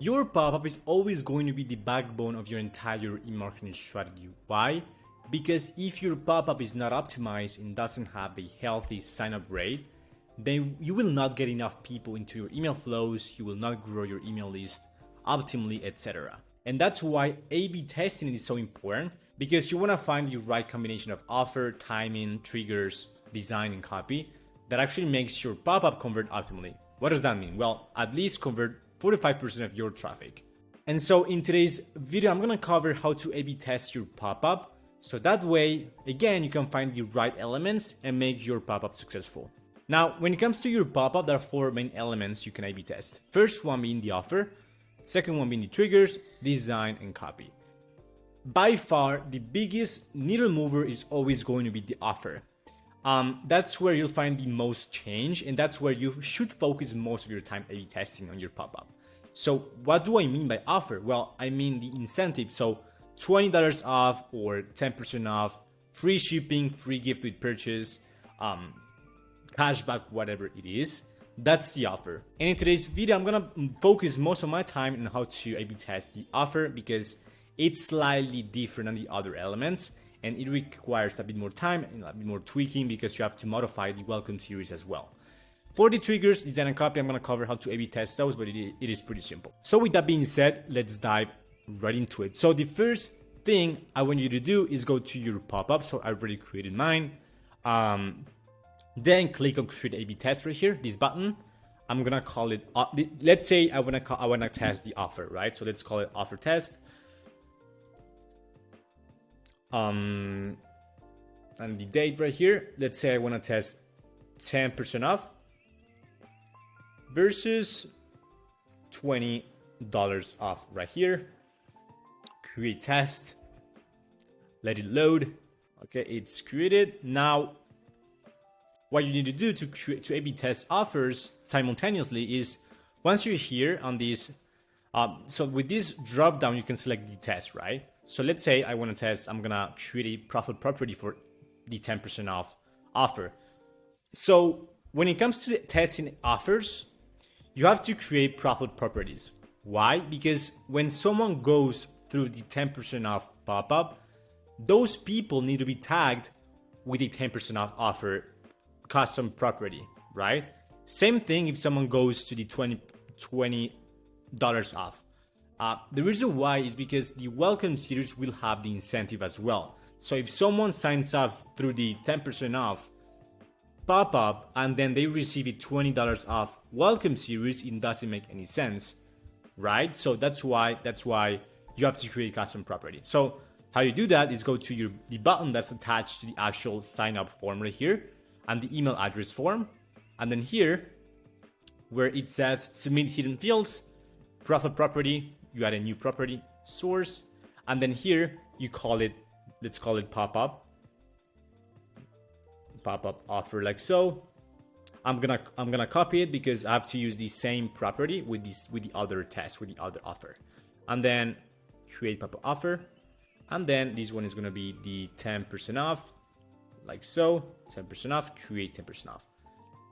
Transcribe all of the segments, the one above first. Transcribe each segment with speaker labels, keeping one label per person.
Speaker 1: Your pop-up is always going to be the backbone of your entire e-marketing strategy. Why? Because if your pop-up is not optimized and doesn't have a healthy sign-up rate, then you will not get enough people into your email flows, you will not grow your email list optimally, etc. And that's why A/B testing is so important, because you want to find the right combination of offer, timing, triggers, design, and copy that actually makes your pop-up convert optimally. What does that mean? Well, at least convert 45% of your traffic. And so in today's video, I'm gonna cover how to A/B test your pop-up. So that way, again, you can find the right elements and make your pop-up successful. Now, when it comes to your pop-up, there are four main elements you can A/B test. First one being the offer, second one being the triggers, design, and copy. By far, the biggest needle mover is always going to be the offer. That's where you'll find the most change, and that's where you should focus most of your time A/B testing on your pop-up. So what do I mean by offer? Well, I mean the incentive. So $20 off or 10% off, free shipping, free gift with purchase, cashback, whatever it is. That's the offer. And in today's video, I'm gonna focus most of my time on how to A/B test the offer because it's slightly different than the other elements. And it requires a bit more time and a bit more tweaking because you have to modify the welcome series as well. For the triggers, design, and copy, I'm going to cover how to A/B test those, but it is pretty simple. So with that being said, let's dive right into it. So the first thing I want you to do is go to your pop-up. So I already created mine. Then click on create A/B test right here, this button. I'm going to call it, let's say I want to test the offer, right? So let's call it offer test. And the date right here, let's say I want to test 10% off versus $20 off right here. Create test, let it load. Okay, it's created. Now what you need to do to A/B test offers simultaneously is once you're here on this, so with this drop down you can select the test, right? So let's say I want to test, I'm gonna create a profit property for the 10% off offer. So when it comes to the testing offers, you have to create profit properties. Why? Because when someone goes through the 10% off pop-up, those people need to be tagged with a 10% off offer custom property, right? Same thing if someone goes to the $20 off. The reason why is because the welcome series will have the incentive as well. So if someone signs up through the 10% off pop-up and then they receive a $20 off welcome series, it doesn't make any sense, right? So that's why you have to create a custom property. So how you do that is go to the button that's attached to the actual sign up form right here and the email address form. And then here where it says submit hidden fields, profit property, you add a new property source, and then here you call it, let's call it pop-up offer, like so. I'm gonna copy it because I have to use the same property with the other test, with the other offer, and then create pop-up offer, and then this one is gonna be the 10% off, like so. 10% off, create 10% off.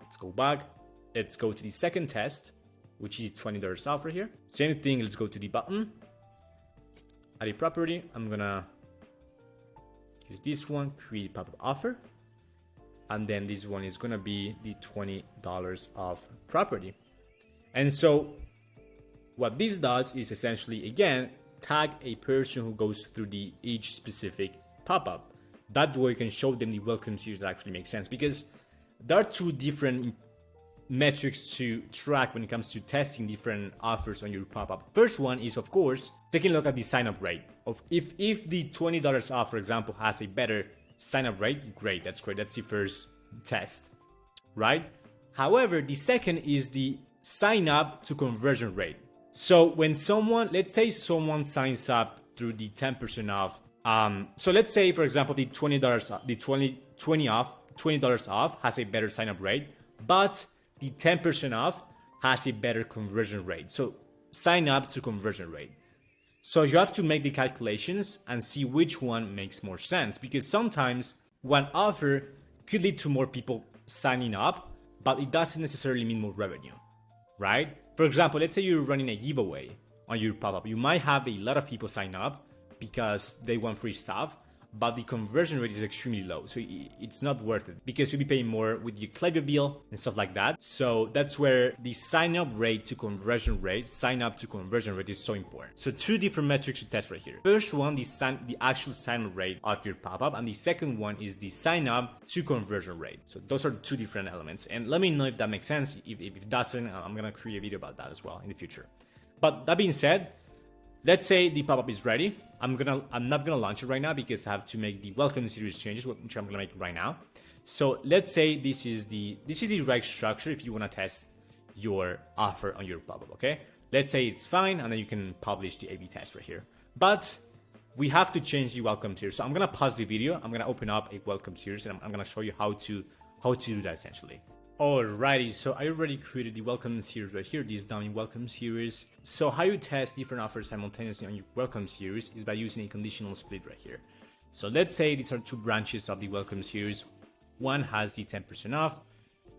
Speaker 1: Let's go back, let's go to the second test, which is $20 off right here. Same thing, let's go to the button, add a property. I'm gonna use this one, create pop-up offer. And then this one is gonna be the $20 off property. And so what this does is essentially, again, tag a person who goes through each specific pop-up. That way you can show them the welcome series that actually makes sense, because there are two different metrics to track when it comes to testing different offers on your pop-up. First one is, of course, taking a look at the sign-up rate. If the $20 off, for example, has a better sign-up rate, great, that's great. That's the first test, right? However, the second is the sign-up to conversion rate. So when someone, let's say someone signs up through the 10% off. So let's say, for example, the $20 off has a better sign-up rate, but the 10% off has a better conversion rate. So sign up to conversion rate. So you have to make the calculations and see which one makes more sense, because sometimes one offer could lead to more people signing up, but it doesn't necessarily mean more revenue, right? For example, let's say you're running a giveaway on your pop-up. You might have a lot of people sign up because they want free stuff, but the conversion rate is extremely low, so it's not worth it because you'll be paying more with your Klaviyo bill and stuff like that. So that's where the sign up to conversion rate is so important. So two different metrics to test right here. First one, the actual sign up rate of your pop-up, and the second one is the sign up to conversion rate. So those are two different elements, and let me know if that makes sense. If it doesn't, I'm gonna create a video about that as well in the future. But that being said, let's say the pop-up is ready. I'm not gonna launch it right now because I have to make the welcome series changes, which I'm gonna make right now. So let's say this is the right structure if you wanna test your offer on your pop-up, okay? Let's say it's fine, and then you can publish the A/B test right here. But we have to change the welcome series. So I'm gonna pause the video. I'm gonna open up a welcome series, and I'm gonna show you how to do that essentially. Alrighty, so I already created the welcome series right here, this dummy welcome series. So how you test different offers simultaneously on your welcome series is by using a conditional split right here. So let's say these are two branches of the welcome series. One has the 10% off,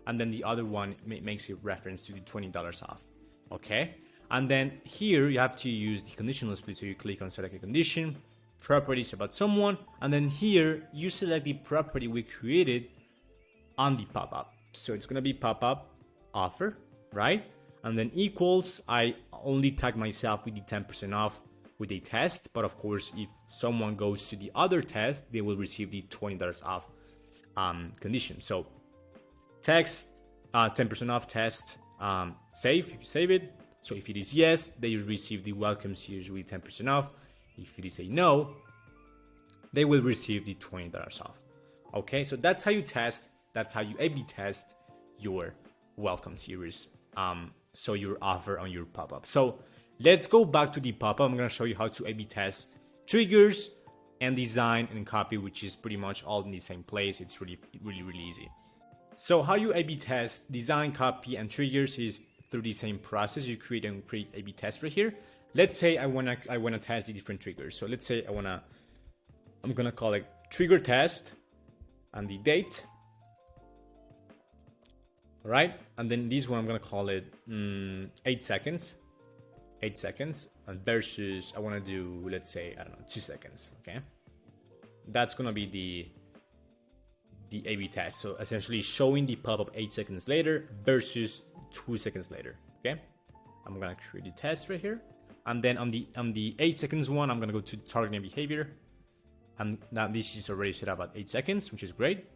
Speaker 1: and then the other one makes a reference to the $20 off, okay? And then here you have to use the conditional split, so you click on select a condition, properties about someone, and then here you select the property we created on the pop-up. So it's gonna be pop-up offer, right? And then equals, I only tag myself with the 10% off with a test, but of course, if someone goes to the other test, they will receive the $20 off condition. So text, 10% off test, save it. So if it is yes, they receive the welcome series with 10% off. If it is a no, they will receive the $20 off. Okay, so that's how you test. That's how you A/B test your welcome series. So your offer on your pop-up. So let's go back to the pop-up. I'm gonna show you how to A/B test triggers and design and copy, which is pretty much all in the same place. It's really easy. So how you A/B test design, copy, and triggers is through the same process. You create A/B test right here. Let's say I wanna test the different triggers. So let's say I'm gonna call it trigger test and the date. All right, and then this one I'm gonna call it 8 seconds, and versus I want to do, let's say, I don't know, 2 seconds. Okay, that's gonna be the A/B test. So essentially showing the pop-up 8 seconds later versus 2 seconds later. Okay, I'm gonna create the test right here, and then on the 8 seconds one, I'm gonna go to targeting behavior, and now this is already set up at 8 seconds, which is great.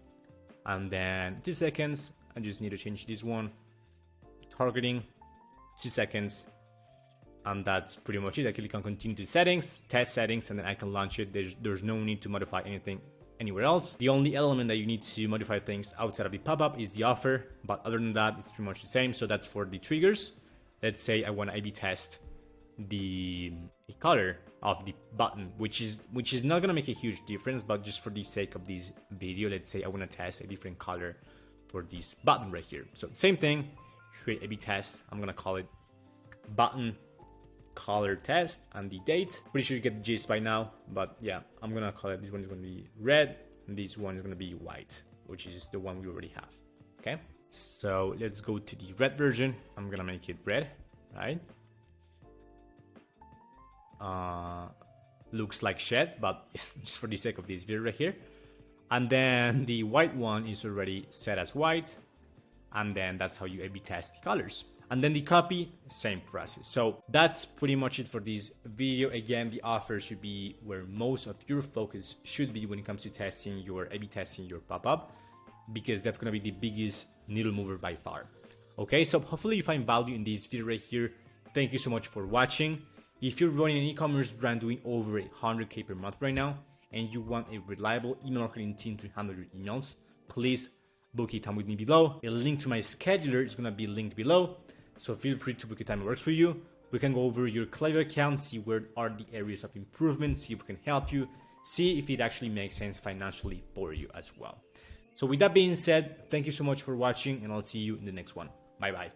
Speaker 1: And then 2 seconds. I just need to change this one, targeting, 2 seconds, and that's pretty much it. I click on continue to settings, test settings, and then I can launch it. There's no need to modify anything anywhere else. The only element that you need to modify things outside of the pop-up is the offer, but other than that, it's pretty much the same. So that's for the triggers. Let's say I want to A/B test the color of the button, which is not gonna make a huge difference, but just for the sake of this video, let's say I want to test a different color for this button right here. So same thing, create A/B test. I'm gonna call it button color test and the date. Pretty sure you get the gist by now, but yeah, I'm gonna call it, this one is gonna be red and this one is gonna be white, which is the one we already have. Okay, so let's go to the red version. I'm gonna make it red, right? Looks like shed, but it's just for the sake of this video right here. And then the white one is already set as white. And then that's how you A/B test the colors. And then the copy, same process. So that's pretty much it for this video. Again, the offer should be where most of your focus should be when it comes to testing your A/B testing your pop-up, because that's gonna be the biggest needle mover by far. Okay, so hopefully you find value in this video right here. Thank you so much for watching. If you're running an e-commerce brand doing over 100K per month right now, and you want a reliable email marketing team to handle your emails, please book a time with me below. A link to my scheduler is gonna be linked below. So feel free to book a time that works for you. We can go over your Klaviyo account, see where are the areas of improvement, see if we can help you, see if it actually makes sense financially for you as well. So with that being said, thank you so much for watching, and I'll see you in the next one. Bye bye.